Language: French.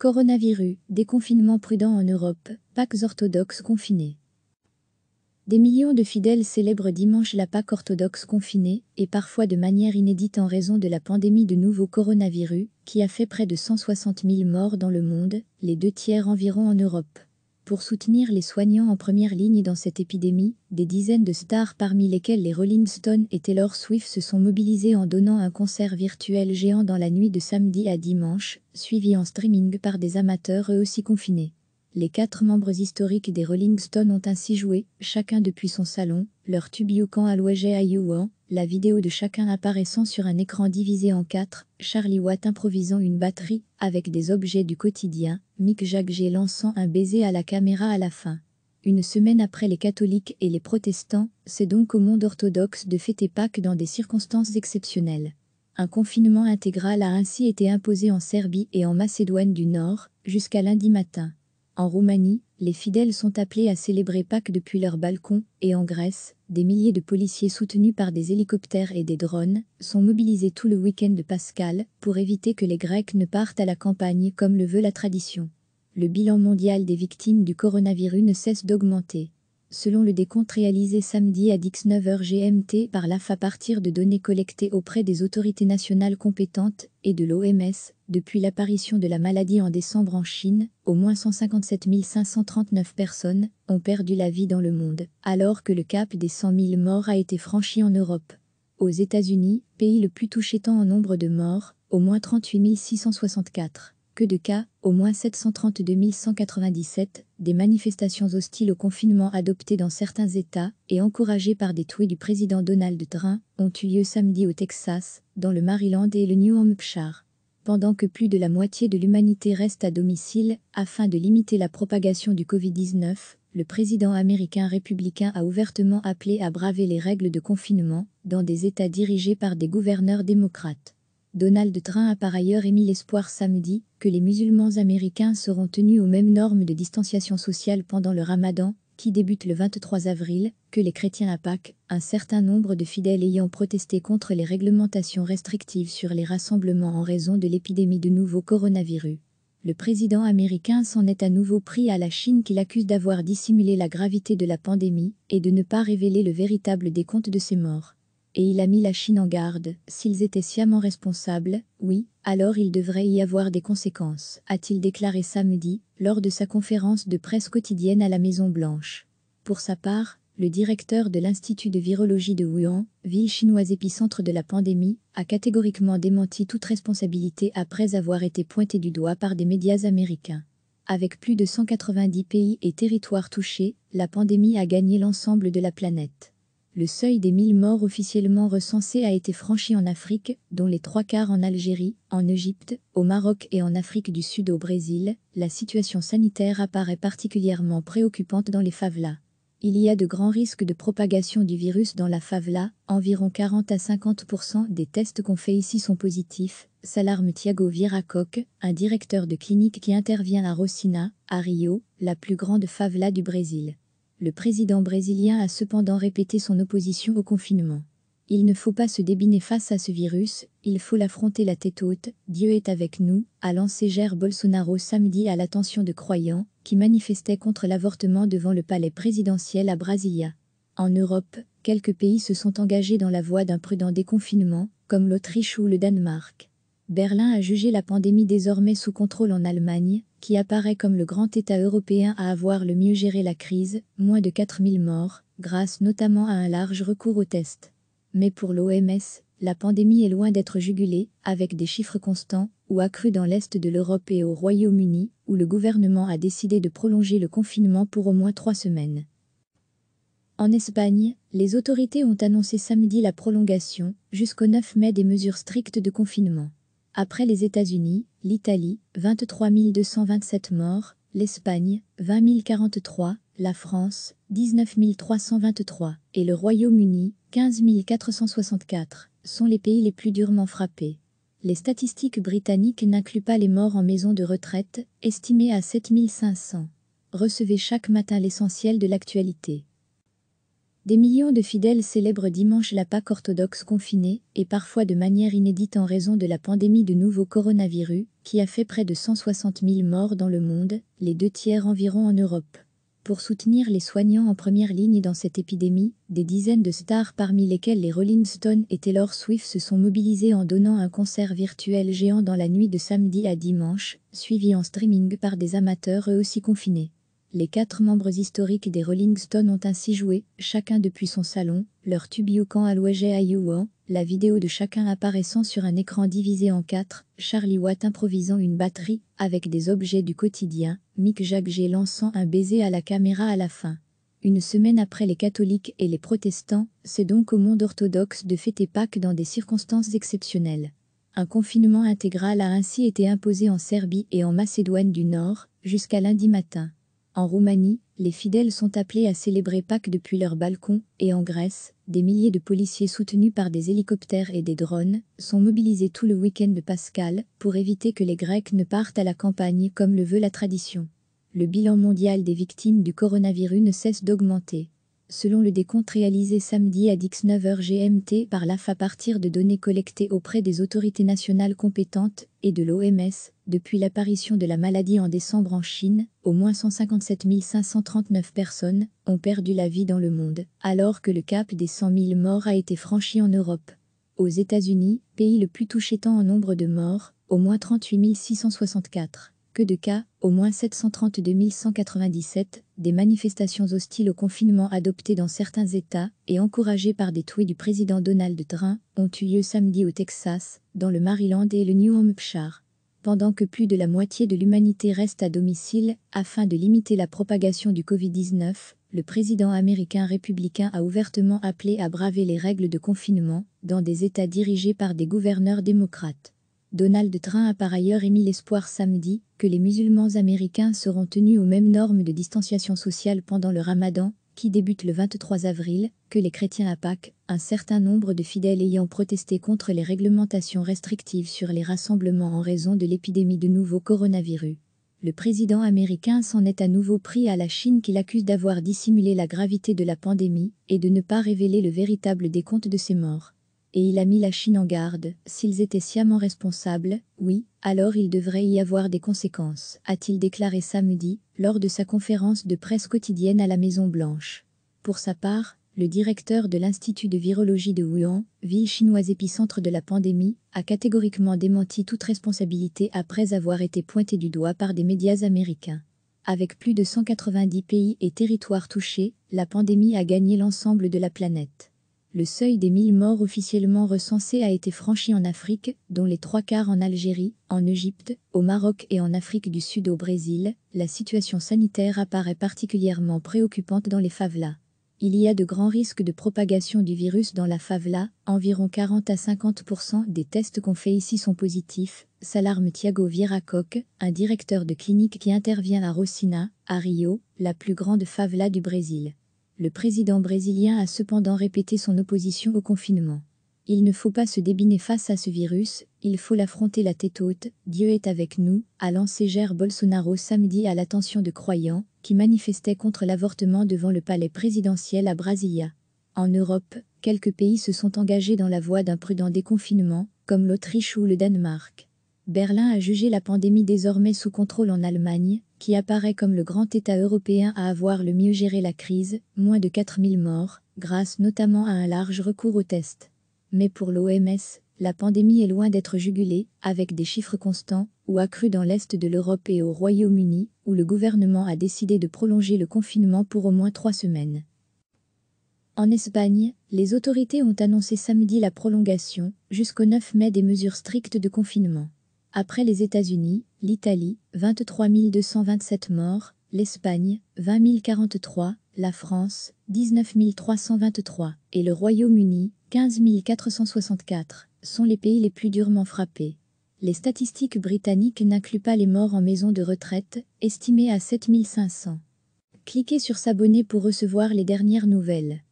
Coronavirus, déconfinement prudent en Europe, Pâques orthodoxes confinés. Des millions de fidèles célèbrent dimanche la Pâques orthodoxe confinée, et parfois de manière inédite en raison de la pandémie de nouveau coronavirus, qui a fait près de 160 000 morts dans le monde, les 2/3 environ en Europe. Pour soutenir les soignants en première ligne dans cette épidémie, des dizaines de stars parmi lesquelles les Rolling Stones et Taylor Swift se sont mobilisés en donnant un concert virtuel géant dans la nuit de samedi à dimanche, suivi en streaming par des amateurs eux aussi confinés. Les 4 membres historiques des Rolling Stones ont ainsi joué, chacun depuis son salon, leur tube You Can Always Hear You On, la vidéo de chacun apparaissant sur un écran divisé en 4, Charlie Watt improvisant une batterie, avec des objets du quotidien, Mick Jagger lançant un baiser à la caméra à la fin. Une semaine après les catholiques et les protestants, c'est donc au monde orthodoxe de fêter Pâques dans des circonstances exceptionnelles. Un confinement intégral a ainsi été imposé en Serbie et en Macédoine du Nord, jusqu'à lundi matin. En Roumanie, les fidèles sont appelés à célébrer Pâques depuis leurs balcons, et en Grèce, des milliers de policiers soutenus par des hélicoptères et des drones sont mobilisés tout le week-end pascal pour éviter que les Grecs ne partent à la campagne comme le veut la tradition. Le bilan mondial des victimes du coronavirus ne cesse d'augmenter. Selon le décompte réalisé samedi à 19h GMT par l'AF à partir de données collectées auprès des autorités nationales compétentes et de l'OMS, depuis l'apparition de la maladie en décembre en Chine, au moins 157 539 personnes ont perdu la vie dans le monde, alors que le cap des 100 000 morts a été franchi en Europe. Aux États-Unis, pays le plus touché tant en nombre de morts, au moins 38 664. Que de cas, au moins 732 197, des manifestations hostiles au confinement adoptées dans certains États et encouragées par des tweets du président Donald Trump ont eu lieu samedi au Texas, dans le Maryland et le New Hampshire. Pendant que plus de la moitié de l'humanité reste à domicile, afin de limiter la propagation du Covid-19, le président américain républicain a ouvertement appelé à braver les règles de confinement dans des États dirigés par des gouverneurs démocrates. Donald Trump a par ailleurs émis l'espoir samedi que les musulmans américains seront tenus aux mêmes normes de distanciation sociale pendant le Ramadan, qui débute le 23 avril, que les chrétiens à Pâques, un certain nombre de fidèles ayant protesté contre les réglementations restrictives sur les rassemblements en raison de l'épidémie de nouveau coronavirus. Le président américain s'en est à nouveau pris à la Chine qu'il accuse d'avoir dissimulé la gravité de la pandémie et de ne pas révéler le véritable décompte de ses morts. Et il a mis la Chine en garde, s'ils étaient sciemment responsables, oui, alors il devrait y avoir des conséquences, a-t-il déclaré samedi, lors de sa conférence de presse quotidienne à la Maison-Blanche. Pour sa part, le directeur de l'Institut de virologie de Wuhan, ville chinoise épicentre de la pandémie, a catégoriquement démenti toute responsabilité après avoir été pointé du doigt par des médias américains. Avec plus de 190 pays et territoires touchés, la pandémie a gagné l'ensemble de la planète. Le seuil des 1000 morts officiellement recensés a été franchi en Afrique, dont les 3/4 en Algérie, en Égypte, au Maroc et en Afrique du Sud au Brésil. La situation sanitaire apparaît particulièrement préoccupante dans les favelas. Il y a de grands risques de propagation du virus dans la favela, environ 40 à 50% des tests qu'on fait ici sont positifs, s'alarme Thiago Viracoque, un directeur de clinique qui intervient à Rosina, à Rio, la plus grande favela du Brésil. Le président brésilien a cependant répété son opposition au confinement. Il ne faut pas se débiner face à ce virus, il faut l'affronter la tête haute, Dieu est avec nous, a lancé Jair Bolsonaro samedi à l'attention de croyants qui manifestaient contre l'avortement devant le palais présidentiel à Brasilia. En Europe, quelques pays se sont engagés dans la voie d'un prudent déconfinement, comme l'Autriche ou le Danemark. Berlin a jugé la pandémie désormais sous contrôle en Allemagne, qui apparaît comme le grand État européen à avoir le mieux géré la crise, moins de 4000 morts, grâce notamment à un large recours aux tests. Mais pour l'OMS, la pandémie est loin d'être jugulée, avec des chiffres constants, ou accrus dans l'Est de l'Europe et au Royaume-Uni, où le gouvernement a décidé de prolonger le confinement pour au moins 3 semaines. En Espagne, les autorités ont annoncé samedi la prolongation, jusqu'au 9 mai des mesures strictes de confinement. Après les États-Unis, l'Italie, 23 227 morts, l'Espagne, 20 043, la France, 19 323, et le Royaume-Uni, 15 464, sont les pays les plus durement frappés. Les statistiques britanniques n'incluent pas les morts en maison de retraite, estimés à 7 500. Recevez chaque matin l'essentiel de l'actualité. Des millions de fidèles célèbrent dimanche la Pâque orthodoxe confinée, et parfois de manière inédite en raison de la pandémie de nouveau coronavirus, qui a fait près de 160 000 morts dans le monde, les 2/3 environ en Europe. Pour soutenir les soignants en première ligne dans cette épidémie, des dizaines de stars parmi lesquelles les Rolling Stones et Taylor Swift se sont mobilisés en donnant un concert virtuel géant dans la nuit de samedi à dimanche, suivi en streaming par des amateurs eux aussi confinés. Les 4 membres historiques des Rolling Stones ont ainsi joué, chacun depuis son salon, leur tube You Can Always Get You On, la vidéo de chacun apparaissant sur un écran divisé en 4, Charlie Watt improvisant une batterie, avec des objets du quotidien, Mick Jagger lançant un baiser à la caméra à la fin. Une semaine après les catholiques et les protestants, c'est donc au monde orthodoxe de fêter Pâques dans des circonstances exceptionnelles. Un confinement intégral a ainsi été imposé en Serbie et en Macédoine du Nord, jusqu'à lundi matin. En Roumanie, les fidèles sont appelés à célébrer Pâques depuis leurs balcons, et en Grèce, des milliers de policiers soutenus par des hélicoptères et des drones sont mobilisés tout le week-end de Pascal pour éviter que les Grecs ne partent à la campagne comme le veut la tradition. Le bilan mondial des victimes du coronavirus ne cesse d'augmenter. Selon le décompte réalisé samedi à 19h GMT par l'AF à partir de données collectées auprès des autorités nationales compétentes et de l'OMS, depuis l'apparition de la maladie en décembre en Chine, au moins 157 539 personnes ont perdu la vie dans le monde, alors que le cap des 100 000 morts a été franchi en Europe. Aux États-Unis, pays le plus touché tant en nombre de morts, au moins 38 664. Que de cas, au moins 732 197, des manifestations hostiles au confinement adoptées dans certains États et encouragées par des tweets du président Donald Trump ont eu lieu samedi au Texas, dans le Maryland et le New Hampshire. Pendant que plus de la moitié de l'humanité reste à domicile, afin de limiter la propagation du Covid-19, le président américain républicain a ouvertement appelé à braver les règles de confinement dans des États dirigés par des gouverneurs démocrates. Donald Trump a par ailleurs émis l'espoir samedi que les musulmans américains seront tenus aux mêmes normes de distanciation sociale pendant le Ramadan, qui débute le 23 avril, que les chrétiens à Pâques, un certain nombre de fidèles ayant protesté contre les réglementations restrictives sur les rassemblements en raison de l'épidémie de nouveau coronavirus. Le président américain s'en est à nouveau pris à la Chine qu'il accuse d'avoir dissimulé la gravité de la pandémie et de ne pas révéler le véritable décompte de ses morts. Et il a mis la Chine en garde, s'ils étaient sciemment responsables, oui, alors il devrait y avoir des conséquences, a-t-il déclaré samedi, lors de sa conférence de presse quotidienne à la Maison-Blanche. Pour sa part, le directeur de l'Institut de virologie de Wuhan, ville chinoise épicentre de la pandémie, a catégoriquement démenti toute responsabilité après avoir été pointé du doigt par des médias américains. Avec plus de 190 pays et territoires touchés, la pandémie a gagné l'ensemble de la planète. Le seuil des 1000 morts officiellement recensés a été franchi en Afrique, dont les 3/4 en Algérie, en Égypte, au Maroc et en Afrique du Sud au Brésil. La situation sanitaire apparaît particulièrement préoccupante dans les favelas. Il y a de grands risques de propagation du virus dans la favela, environ 40 à 50% des tests qu'on fait ici sont positifs, s'alarme Thiago Vieiracoque, un directeur de clinique qui intervient à Rosina, à Rio, la plus grande favela du Brésil. Le président brésilien a cependant répété son opposition au confinement. Il ne faut pas se débiner face à ce virus, il faut l'affronter la tête haute, Dieu est avec nous, a lancé Jair Bolsonaro samedi à l'attention de croyants qui manifestaient contre l'avortement devant le palais présidentiel à Brasilia. En Europe, quelques pays se sont engagés dans la voie d'un prudent déconfinement, comme l'Autriche ou le Danemark. Berlin a jugé la pandémie désormais sous contrôle en Allemagne, qui apparaît comme le grand État européen à avoir le mieux géré la crise, moins de 4000 morts, grâce notamment à un large recours aux tests. Mais pour l'OMS, la pandémie est loin d'être jugulée, avec des chiffres constants, ou accrus dans l'Est de l'Europe et au Royaume-Uni, où le gouvernement a décidé de prolonger le confinement pour au moins 3 semaines. En Espagne, les autorités ont annoncé samedi la prolongation, jusqu'au 9 mai des mesures strictes de confinement. Après les États-Unis, l'Italie, 23 227 morts, l'Espagne, 20 043, la France, 19 323, et le Royaume-Uni, 15 464, sont les pays les plus durement frappés. Les statistiques britanniques n'incluent pas les morts en maison de retraite, estimées à 7 500. Cliquez sur s'abonner pour recevoir les dernières nouvelles.